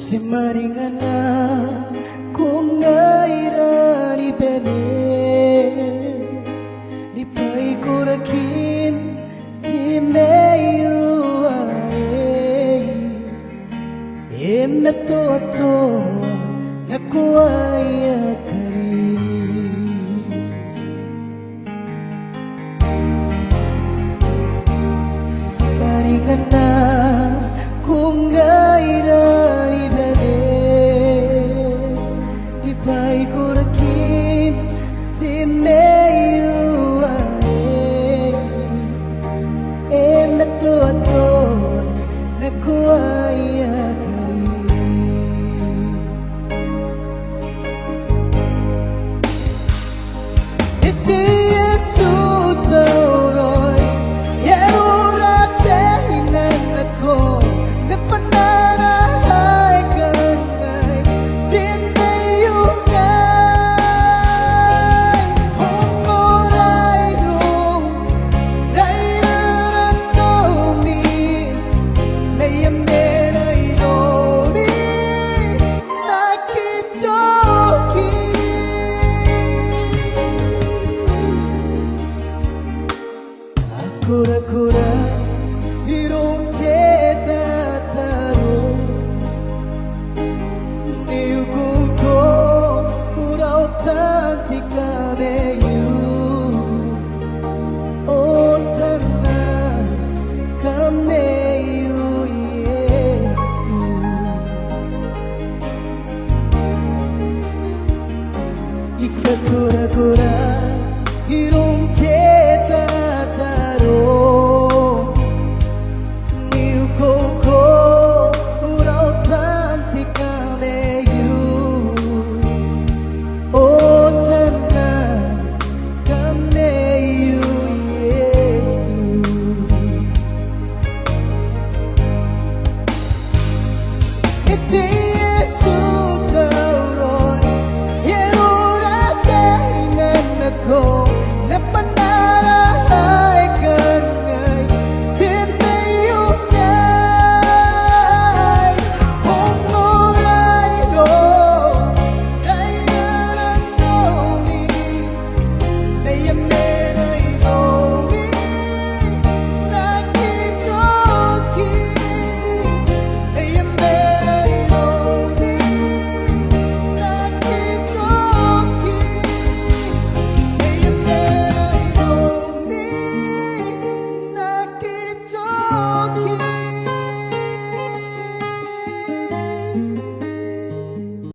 Si maringana kung ngairan ibene di pai kurakin ti meyu ai en to na kuaya kariri si maringana kung ngairan ibene di pai kurakin ti meyu to na kuaya kariri iti yesu tauroy yerura tehinan ako na pananahay kanay tinayunay hongoray rong rairan tomi nayamenay romi nakitoki akura-kura hirong tetataro niugugo uraw tanti kameyu o tanan kameyu Yesu ikakura-kura hirong tetataro